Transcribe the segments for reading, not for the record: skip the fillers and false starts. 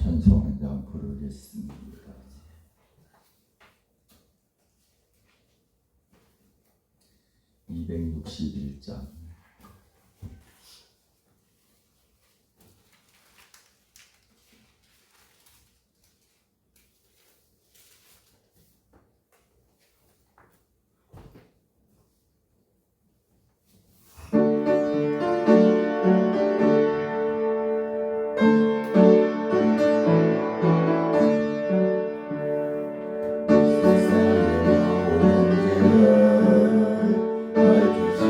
찬송 한 장 부르겠습니다. 261장. 세상의 영혼을 밝히지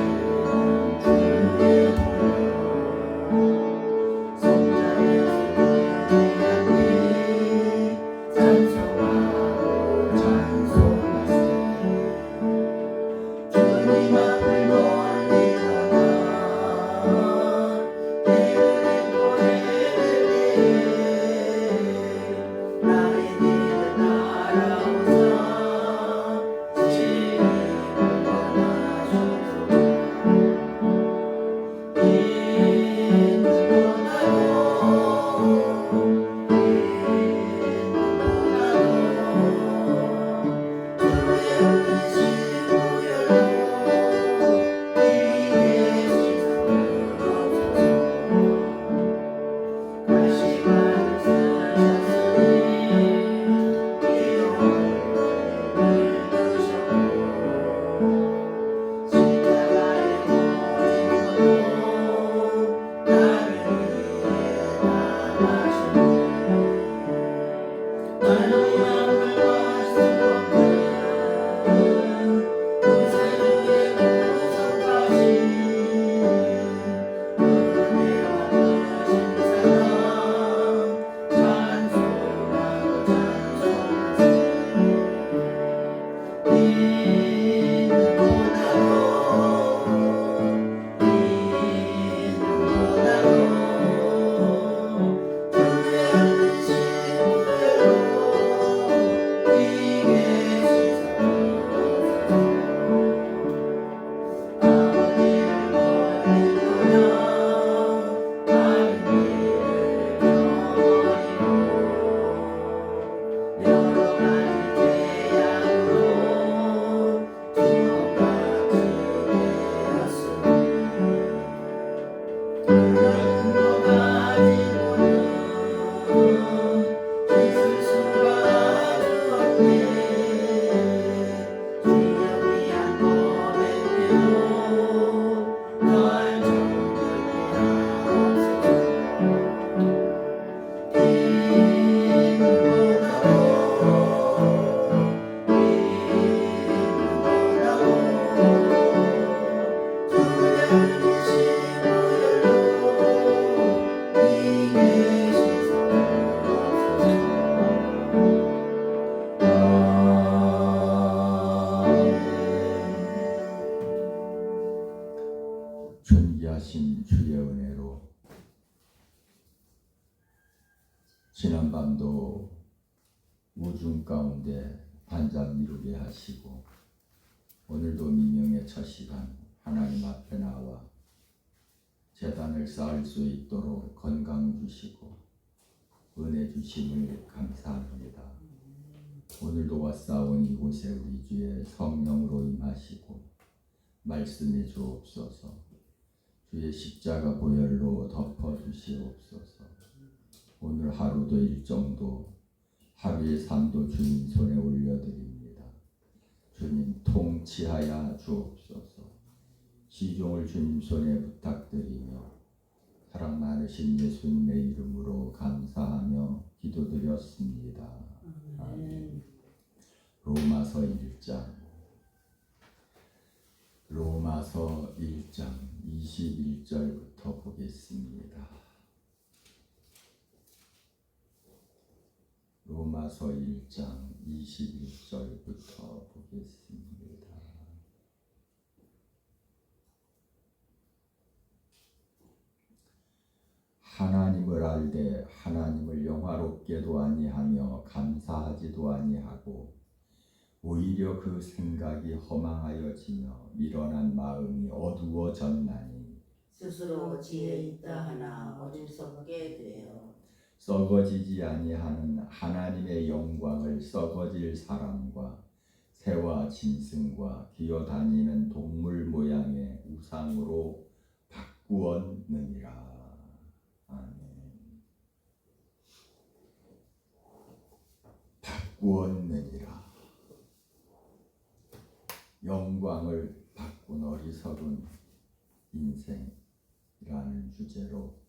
한밤도 우중 가운데 반잠 이루게 하시고 오늘도 민영의 첫 시간 하나님 앞에 나와 제단을 쌓을 수 있도록 건강 주시고 은혜 주심을 감사합니다. 오늘도 왔사온 이곳에 우리 주의 성령으로 임하시고 말씀해 주옵소서. 주의 십자가 보혈로 덮어 주시옵소서. 오늘 하루도 일정도 하루의 삶도 주님 손에 올려드립니다. 주님 통치하여 주옵소서. 시종을 주님 손에 부탁드리며 사랑 많으신 예수님의 이름으로 감사하며 기도드렸습니다. 아멘. 로마서 1장 21절부터 보겠습니다. 로마서 1장 21절부터 보겠습니다. 하나님을 알되 하나님을 영화롭게도 아니하며 감사하지도 아니하고 오히려 그 생각이 허망하여지며 미련한 마음이 어두워졌나니 스스로 지혜 있다 하나 어리석게 되어 썩어지지 아니하는 하나님의 영광을 썩어질 사람과 새와 짐승과 기어다니는 동물 모양의 우상으로 바꾸었느니라. 아멘. 바꾸었느니라. 영광을 바꾼 어리석은 인생이라는 주제로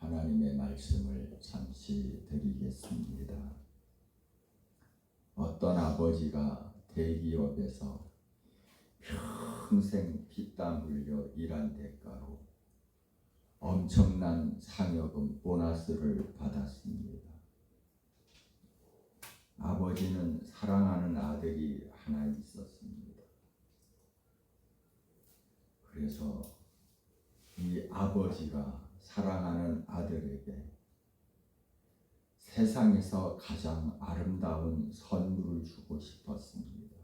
하나님의 말씀을 잠시 드리겠습니다. 어떤 아버지가 대기업에서 평생 피땀 흘려 일한 대가로 엄청난 상여금 보너스를 받았습니다. 아버지는 사랑하는 아들이 하나 있었습니다. 그래서 이 아버지가 사랑하는 아들에게 세상에서 가장 아름다운 선물을 주고 싶었습니다.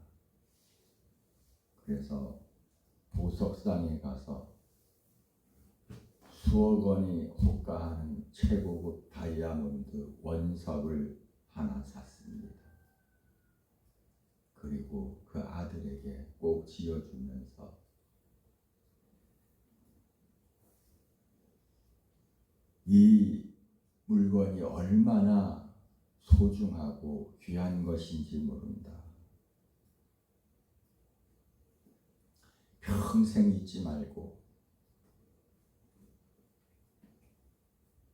그래서 보석상에 가서 수억 원이 호가하는 최고급 다이아몬드 원석을 하나 샀습니다. 그리고 그 아들에게 꼭 지어주면서 이 물건이 얼마나 소중하고 귀한 것인지 모른다. 평생 잊지 말고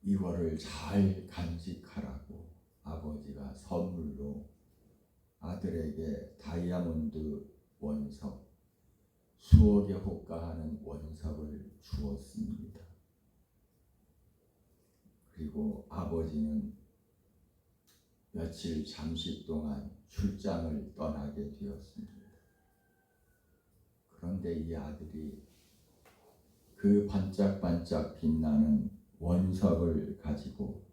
이거를 잘 간직하라고 아버지가 선물로 아들에게 다이아몬드 원석, 수억에 호가하는 원석을 주었습니다. 그리고 아버지는 며칠 잠시 동안 출장을 떠나게 되었습니다. 그런데 이 아들이 그 반짝반짝 빛나는 원석을 가지고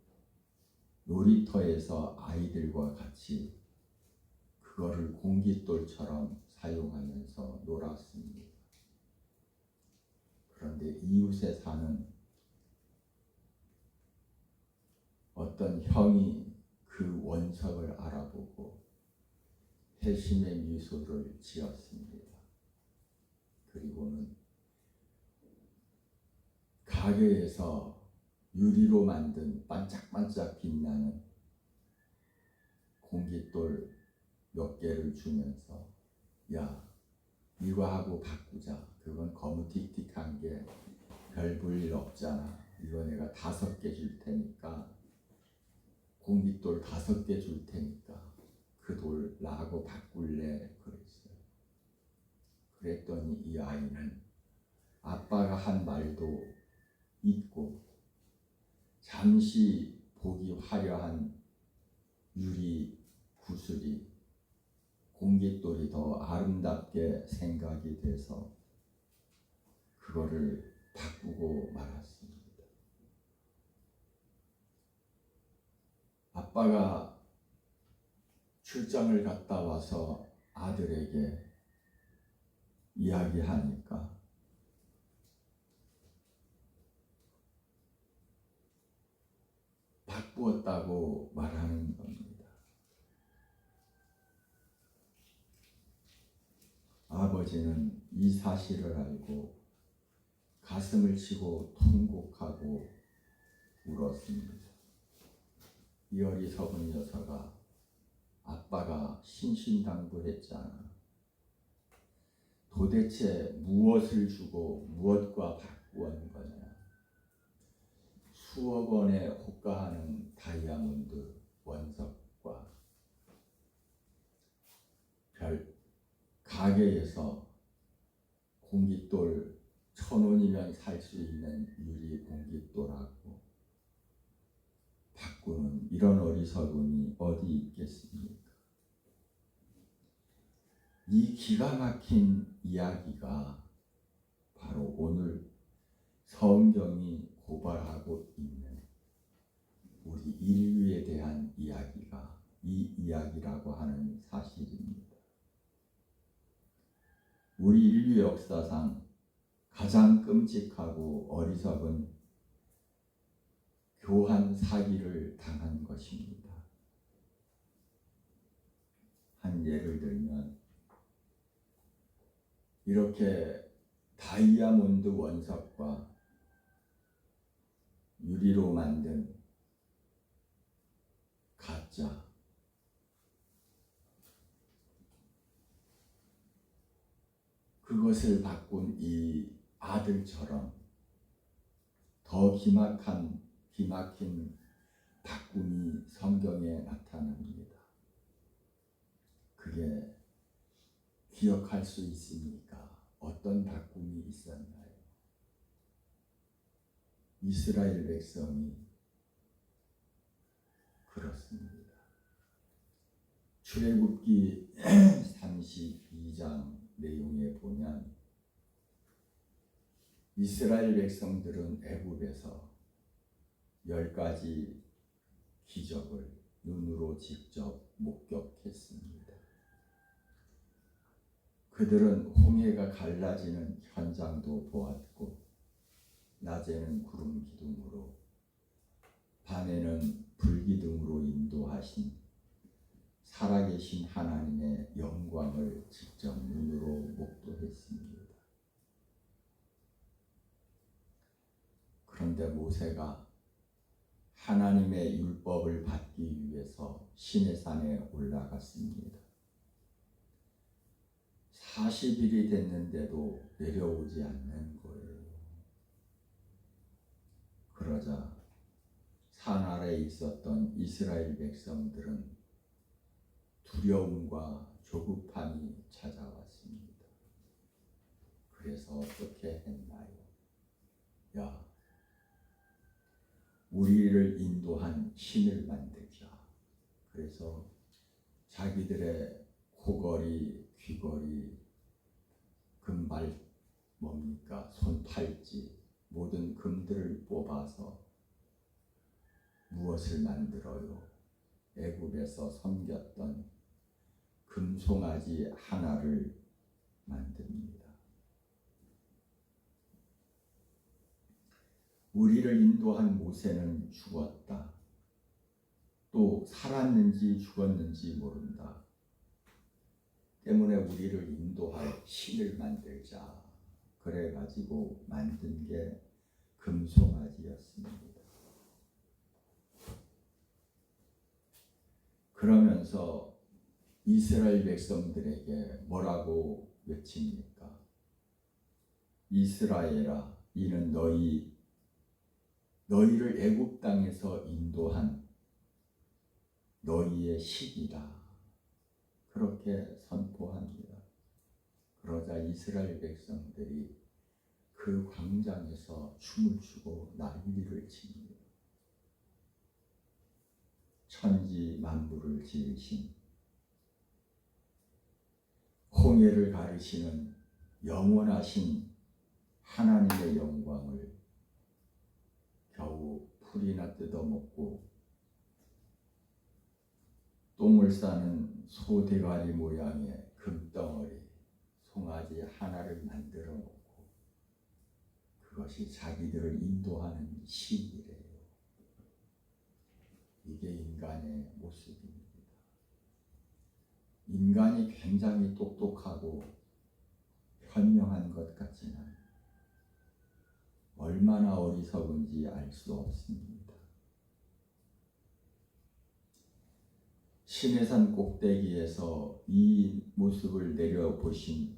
놀이터에서 아이들과 같이 그거를 공깃돌처럼 사용하면서 놀았습니다. 그런데 이웃에 사는 어떤 형이 그 원석을 알아보고 회심의 미소를 지었습니다. 그리고는 가게에서 유리로 만든 반짝반짝 빛나는 공깃돌 몇 개를 주면서 야, 이거 하고 바꾸자. 그건 거무틱틱한 게 별 볼 일 없잖아. 이거 내가 5개 줄 테니까 공깃돌 5개 줄 테니까 그 돌 나하고 바꿀래? 그랬어요. 그랬더니 이 아이는 아빠가 한 말도 잊고 잠시 보기 화려한 유리 구슬이 공깃돌이 더 아름답게 생각이 돼서 그거를 바꾸고 말았습니다. 아빠가 출장을 갔다 와서 아들에게 이야기하니까 바꾸었다고 말하는 겁니다. 아버지는 이 사실을 알고 가슴을 치고 통곡하고 울었습니다. 이 어리석은 여자가 아빠가 신신당부했잖아. 도대체 무엇을 주고 무엇과 바꾸었는 거냐. 수억 원에 호가하는 다이아몬드 원석과 가게에서 공깃돌 1,000원이면 살 수 있는 유리 공깃돌하고 바꾸는 이런 어리석음이 어디 있겠습니까? 이 기가 막힌 이야기가 바로 오늘 성경이 고발하고 있는 우리 인류에 대한 이야기가 이 이야기라고 하는 사실입니다. 우리 인류 역사상 가장 끔찍하고 어리석은 교환 사기를 당한 것입니다. 한 예를 들면 이렇게 다이아몬드 원석과 유리로 만든 가짜 그것을 바꾼 이 아들처럼 더 기막힌 바꿈이 성경에 나타납니다. 그게 기억할 수 있습니까? 어떤 바꿈이 있었나요? 이스라엘 백성이 그렇습니다. 출애굽기 32장 내용에 보면 이스라엘 백성들은 애굽에서 10가지 기적을 눈으로 직접 목격했습니다. 그들은 홍해가 갈라지는 현장도 보았고 낮에는 구름 기둥으로 밤에는 불기둥으로 인도하신 살아계신 하나님의 영광을 직접 눈으로 목도했습니다. 그런데 모세가 하나님의 율법을 받기 위해서 시내산에 올라갔습니다. 40일이 됐는데도 내려오지 않는 거예요. 그러자 산 아래에 있었던 이스라엘 백성들은 두려움과 조급함이 찾아왔습니다. 그래서 어떻게 했나요? 야, 우리를 인도한 신을 만들자. 그래서 자기들의 코걸이, 귀걸이, 금발, 손팔찌 모든 금들을 뽑아서 무엇을 만들어요? 애굽에서 섬겼던 금송아지 하나를 만듭니다. 우리를 인도한 모세는 죽었다. 또 살았는지 죽었는지 모른다. 때문에 우리를 인도할 신을 만들자. 그래가지고 만든 게 금송아지였습니다. 그러면서 이스라엘 백성들에게 뭐라고 외칩니까? 이스라엘아, 이는 너희를 애굽 땅에서 인도한 너희의 신이다. 그렇게 선포합니다. 그러자 이스라엘 백성들이 그 광장에서 춤을 추고 난리를 칩니다. 천지 만물을 지으신 홍해를 가르시는 영원하신 하나님의 영광을 겨우 풀이나 뜯어먹고 똥을 싸는 소 대가리 모양의 금덩어리 송아지 하나를 만들어 놓고 그것이 자기들을 인도하는 신이래요. 이게 인간의 모습입니다. 인간이 굉장히 똑똑하고 현명한 것 같지만 얼마나 어리석은지 알 수 없습니다. 시내산 꼭대기에서 이 모습을 내려보신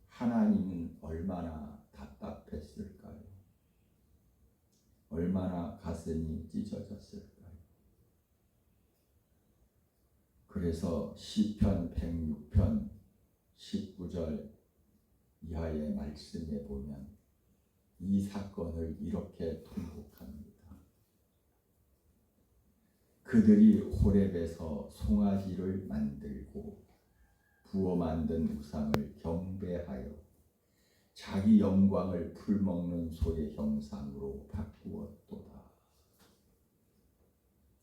하나님은 얼마나 답답했을까요? 얼마나 가슴이 찢어졌을까요? 그래서 시편 106편 19절 이하의 말씀에 보면 이 사건을 이렇게 통곡합니다. 그들이 호렙에서 송아지를 만들고 부어 만든 우상을 경배하여 자기 영광을 풀먹는 소의 형상으로 바꾸었도다.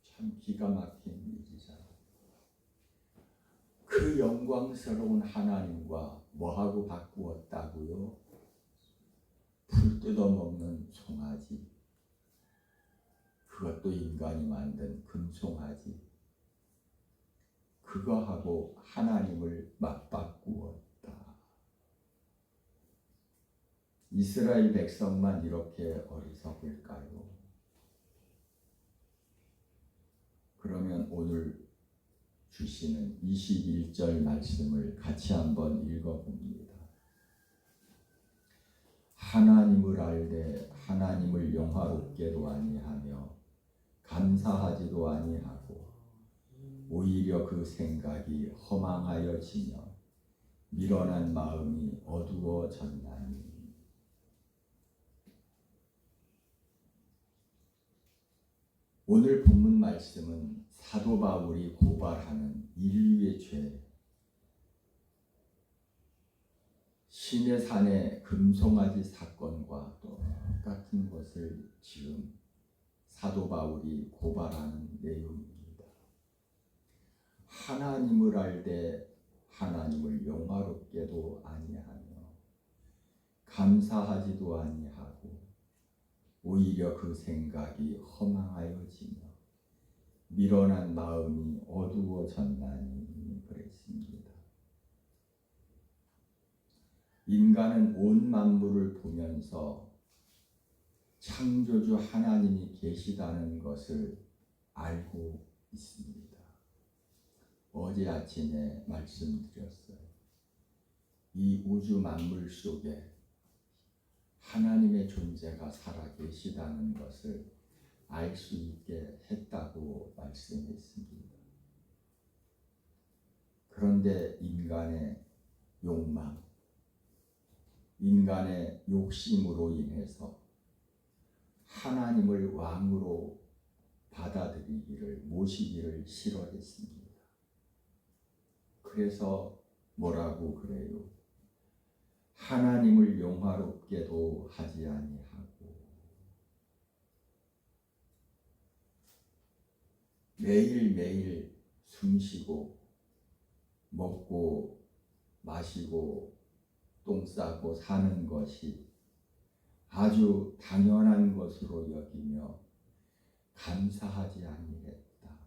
참 기가 막힌 일이잖아요. 그 영광스러운 하나님과 뭐하고 바꾸었다고요? 풀 뜯어먹는 송아지, 그것도 인간이 만든 금송아지, 그거하고 하나님을 맞바꾸었다. 이스라엘 백성만 이렇게 어리석을까요? 그러면 오늘 주시는 21절 말씀을 같이 한번 읽어봅니다. 하나님을 알되 하나님을 영화롭게도 아니하며 감사하지도 아니하고 오히려 그 생각이 허망하여지며 미련한 마음이 어두워졌나니. 오늘 본문 말씀은 사도 바울이 고발하는 인류의 죄, 시내산의 금송아지 사건과 똑같은 것을 지금 사도 바울이 고발하는 내용입니다. 하나님을 알되 하나님을 영화롭게도 아니하며 감사하지도 아니하고 오히려 그 생각이 허망하여지며 미련한 마음이 어두워졌나니 그랬습니다. 인간은 온 만물을 보면서 창조주 하나님이 계시다는 것을 알고 있습니다. 어제 아침에 말씀드렸어요. 이 우주 만물 속에 하나님의 존재가 살아계시다는 것을 알 수 있게 했다고 말씀했습니다. 그런데 인간의 욕망, 인간의 욕심으로 인해서 하나님을 왕으로 받아들이기를, 모시기를 싫어했습니다. 그래서 뭐라고 그래요? 하나님을 영화롭게도 하지 아니하고 매일매일 숨쉬고 먹고 마시고 똥 싸고 사는 것이 아주 당연한 것으로 여기며 감사하지 아니했다.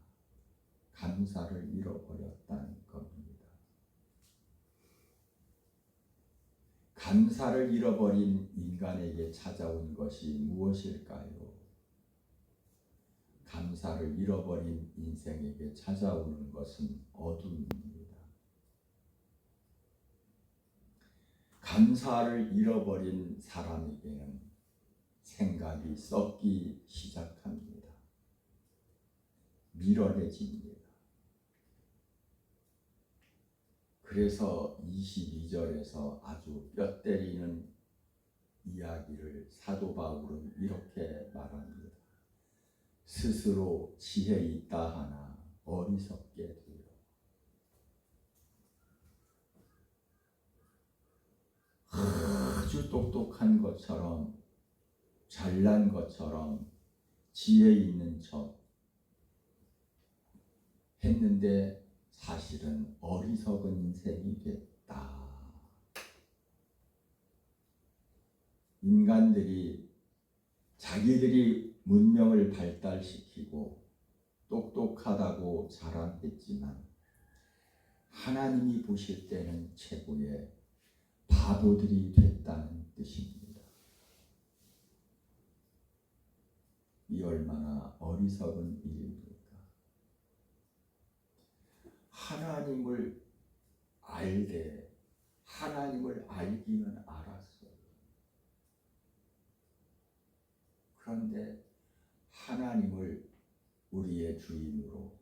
감사를 잃어버렸다는 겁니다. 감사를 잃어버린 인간에게 찾아온 것이 무엇일까요? 감사를 잃어버린 인생에게 찾아오는 것은 어둠입니다. 감사를 잃어버린 사람에게는 생각이 썩기 시작합니다. 미련해집니다. 그래서 22절에서 아주 뼈 때리는 이야기를 사도 바울은 이렇게 말합니다. 스스로 지혜 있다 하나 어리석게 되어 아주 똑똑한 것처럼 잘난 것처럼 지혜 있는 척 했는데 사실은 어리석은 인생이 됐다. 인간들이 자기들이 문명을 발달시키고 똑똑하다고 자랑했지만 하나님이 보실 때는 최고의 바보들이 됐다는 뜻입니다. 이 얼마나 어리석은 일입니까? 하나님을 알되 하나님을 알기는 알았어요. 그런데 하나님을 우리의 주인으로,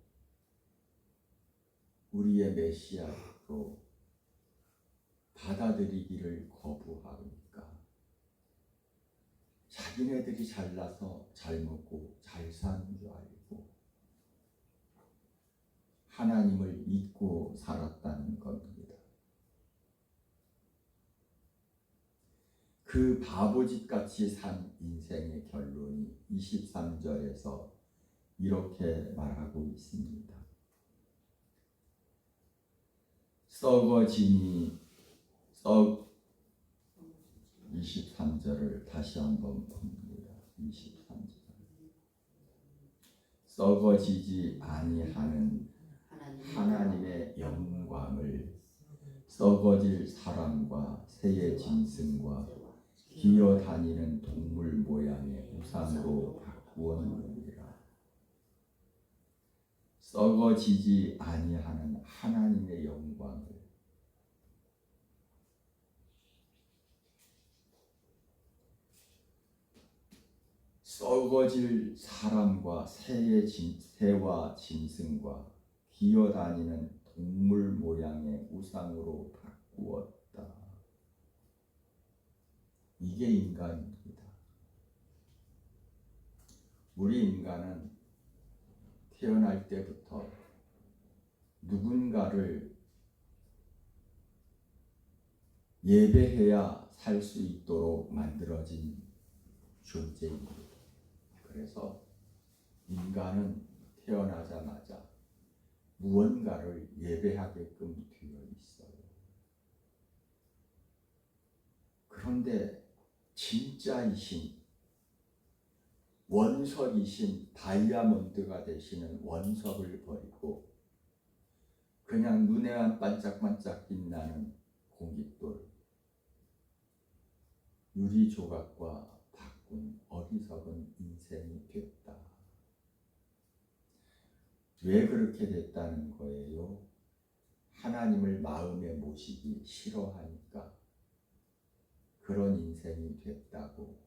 우리의 메시아로 받아들이기를 거부하니까 자기네들이 잘나서 잘 먹고 잘 사는 줄 알고 하나님을 잊고 살았다는 겁니다. 그 바보짓같이 산 인생의 결론이 23절에서 이렇게 말하고 있습니다. 썩어지니 23절을 다시 한번 봅니다. 23절. 썩어지지 아니하는 하나님의 영광을 썩어질 사람과 새의 짐승과 기어다니는 동물 모양의 우상으로 바꾸었느니라. 썩어지지 아니하는 하나님의 영광을 썩어질 사람과 새와 짐승과 기어다니는 동물 모양의 우상으로 바꾸었다. 이게 인간입니다. 우리 인간은 태어날 때부터 누군가를 예배해야 살 수 있도록 만들어진 존재입니다. 그래서 인간은 태어나자마자 무언가를 예배하게끔 되어 있어요. 그런데 진짜이신 원석이신 다이아몬드가 되시는 원석을 버리고 그냥 눈에만 반짝반짝 빛나는 공깃돌, 유리 조각과 바꾼 어리석은 인생이 됐다. 왜 그렇게 됐다는 거예요? 하나님을 마음에 모시기 싫어하니까 그런 인생이 됐다고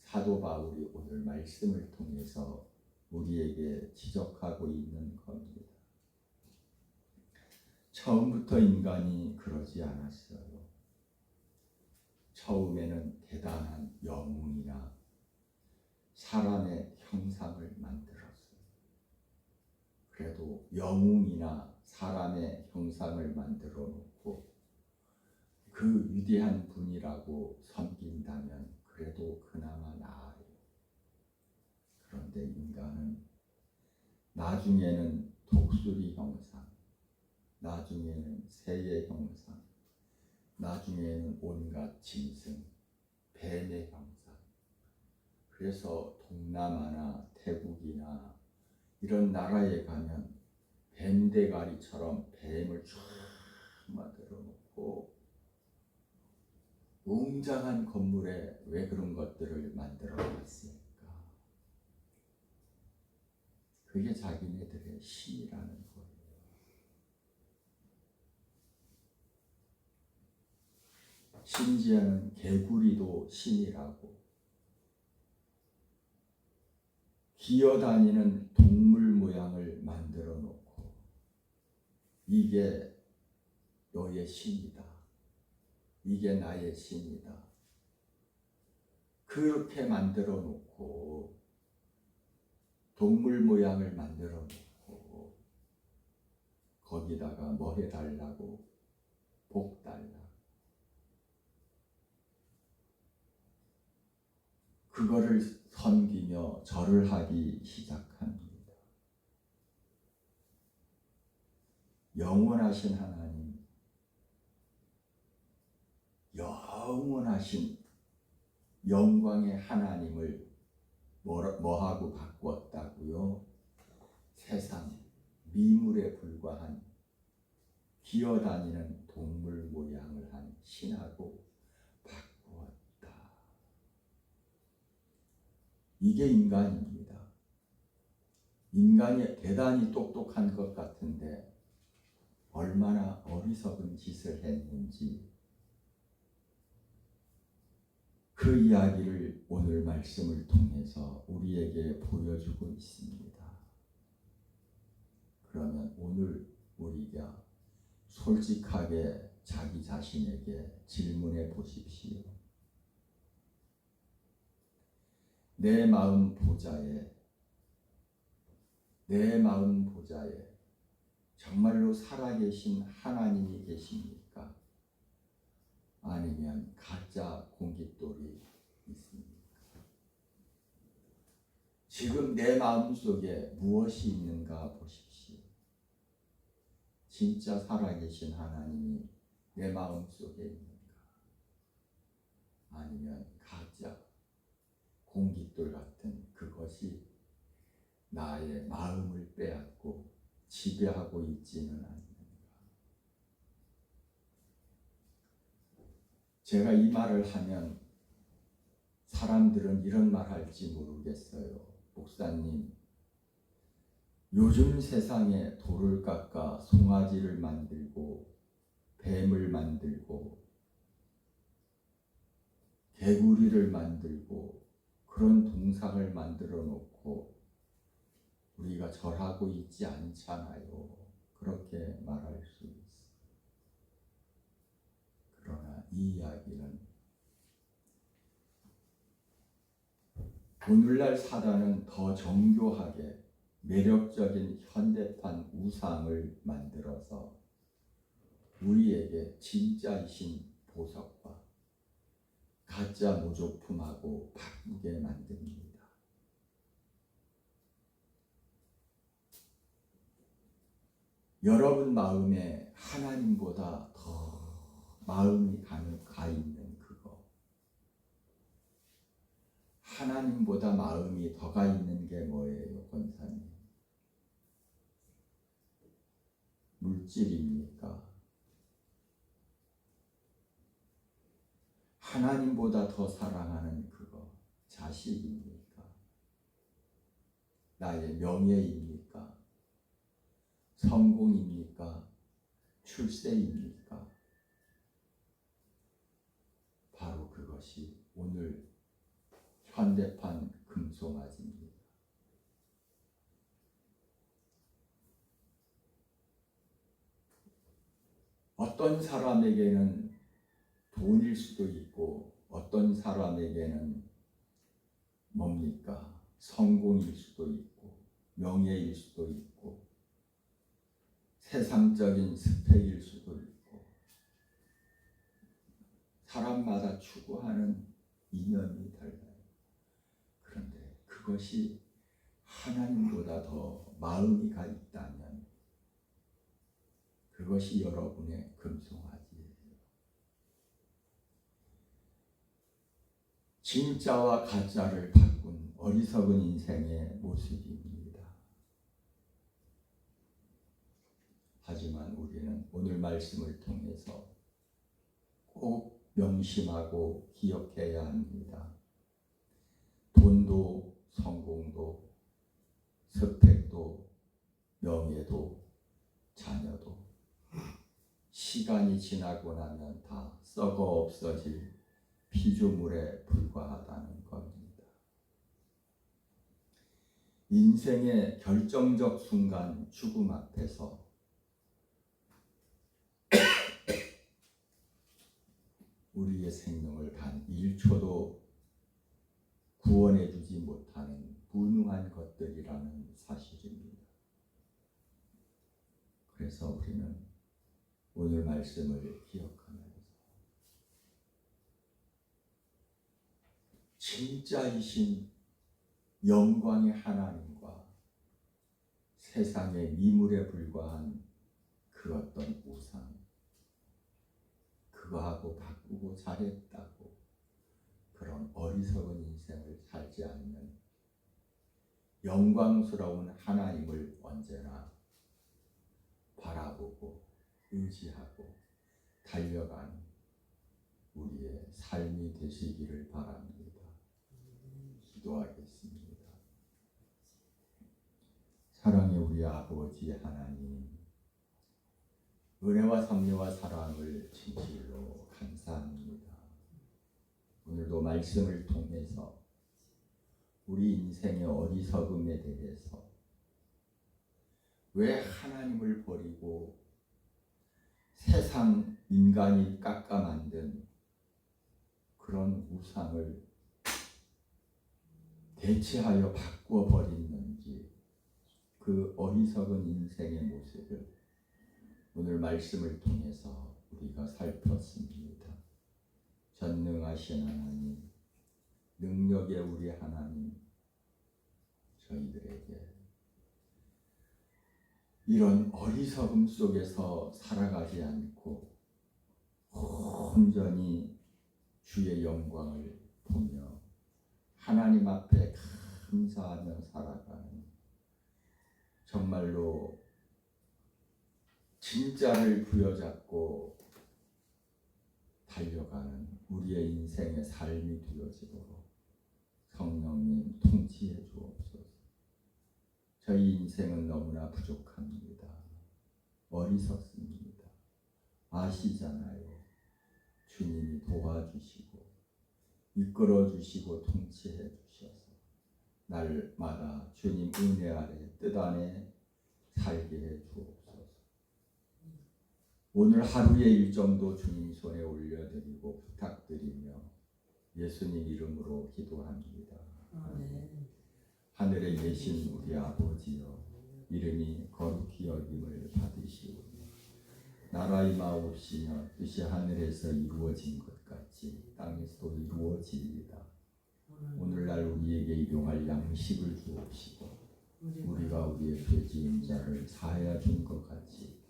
사도 바울이 오늘 말씀을 통해서 우리에게 지적하고 있는 겁니다. 처음부터 인간이 그러지 않았어요. 처음에는 대단한 영웅이나 사람의 형상을 만들었어요. 그래도 영웅이나 사람의 형상을 만들어 놓고 그 위대한 분이라고 섬긴다면 그래도 그나마 나아요. 그런데 인간은 나중에는 독수리 형상, 나중에는 새의 형상, 나중에는 온갖 짐승, 뱀의 형상. 그래서 동남아나 태국이나 이런 나라에 가면 뱀대가리처럼 뱀을 쫙 만들어 놓고 웅장한 건물에 왜 그런 것들을 만들어 놨을까? 그게 자기네들의 신이라는 거예요. 심지어는 개구리도 신이라고, 기어다니는 동물 모양을 만들어 놓고 이게 너의 신이다. 이게 나의 신이다. 그렇게 만들어 놓고 동물 모양을 만들어 놓고 거기다가 뭐 해달라고? 복 달라. 그거를 섬기며 절을 하기 시작합니다. 영원하신 하나님, 영원하신 영광의 하나님을 뭐하고 바꾸었다고요? 세상 미물에 불과한 기어다니는 동물 모양을 한 신하고 바꾸었다. 이게 인간입니다. 인간이 대단히 똑똑한 것 같은데 얼마나 어리석은 짓을 했는지 그 이야기를 오늘 말씀을 통해서 우리에게 보여주고 있습니다. 그러면 오늘 우리가 솔직하게 자기 자신에게 질문해 보십시오. 내 마음 보좌에 정말로 살아계신 하나님이 계십니까? 아니면 가짜 공깃돌이 있습니까? 지금 내 마음속에 무엇이 있는가 보십시오. 진짜 살아계신 하나님이 내 마음속에 있는가? 아니면 가짜 공깃돌 같은 그것이 나의 마음을 빼앗고 지배하고 있지는 않는가? 제가 이 말을 하면 사람들은 이런 말 할지 모르겠어요. 목사님, 요즘 세상에 돌을 깎아 송아지를 만들고 뱀을 만들고 개구리를 만들고 그런 동상을 만들어 놓고 우리가 절하고 있지 않잖아요. 그렇게 말할 수 있어요. 그러나 이 이야기는 오늘날 사단은 더 정교하게 매력적인 현대판 우상을 만들어서 우리에게 진짜이신 보석과 가짜 모조품하고 바꾸게 만듭니다. 여러분 마음에 하나님보다 더 마음이 가 있는 그거, 하나님보다 마음이 더 가 있는 게 뭐예요, 권사님? 물질입니까? 하나님보다 더 사랑하는 그거, 자식입니까? 나의 명예입니까? 성공입니까? 출세입니까? 바로 그것이 오늘 현대판 금송아지입니다. 어떤 사람에게는 돈일 수도 있고 어떤 사람에게는 뭡니까? 성공일 수도 있고 명예일 수도 있고 세상적인 스펙일 수도 있고 사람마다 추구하는 이념이 달라요. 그런데 그것이 하나님보다 더 마음이 가 있다면 그것이 여러분의 금송아지예요. 진짜와 가짜를 바꾼 어리석은 인생의 모습입니다. 하지만 우리는 오늘 말씀을 통해서 꼭 명심하고 기억해야 합니다. 돈도 성공도 스펙도 명예도 자녀도 시간이 지나고 나면 다 썩어 없어질 피조물에 불과하다는 겁니다. 인생의 결정적 순간 죽음 앞에서 우리의 생명을 단 1초도 구원해 주지 못하는 무능한 것들이라는 사실입니다. 그래서 우리는 오늘 말씀을 기억하면서 진짜이신 영광의 하나님과 세상의 미물에 불과한 그 그 어떤 우상 그거하고 바꾸고 잘했다고 그런 어리석은 인생을 살지 않는 영광스러운 하나님을 언제나 바라보고 의지하고 달려가는 우리의 삶이 되시기를 바랍니다. 기도하겠습니다. 사랑의 우리 아버지 하나님, 은혜와 섭리와 사랑을 진실로 감사합니다. 오늘도 말씀을 통해서 우리 인생의 어리석음에 대해서 왜 하나님을 버리고 세상 인간이 깎아 만든 그런 우상을 대체하여 바꾸어 버리는지 그 어리석은 인생의 모습을 오늘 말씀을 통해서 우리가 살폈습니다. 전능하신 하나님, 능력의 우리 하나님, 저희들에게 이런 어리석음 속에서 살아가지 않고 온전히 주의 영광을 보며 하나님 앞에 감사하며 살아가는 정말로 진짜를 부여잡고 달려가는 우리의 인생의 삶이 되어지도록 성령님 통치해 주옵소서. 저희 인생은 너무나 부족합니다. 어리석습니다. 아시잖아요. 주님이 도와주시고 이끌어 주시고 통치해 주셔서 날마다 주님 은혜 아래 뜻 안에 살게 해 주옵소서. 오늘 하루의 일정도 주님 손에 올려드리고 부탁드리며 예수님 이름으로 기도합니다. 하늘에 계신 우리 아버지여, 이름이 거룩히 여김을 받으시오며 나라 임하옵시며 뜻이 하늘에서 이루어진 것 같이 땅에서도 이루어지이다. 오늘날 우리에게 일용할 양식을 주옵시고 우리가 우리의 죄 지은 자를 사하여 준 것 같이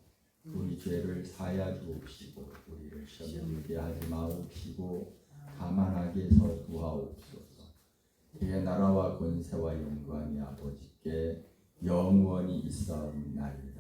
우리 죄를 사하여 주옵시고 우리를 시험에 들게 하지 마옵시고 다만 악에서 구하옵소서. 그의 나라와 권세와 영광이 아버지께 영원히 있사옵나이다.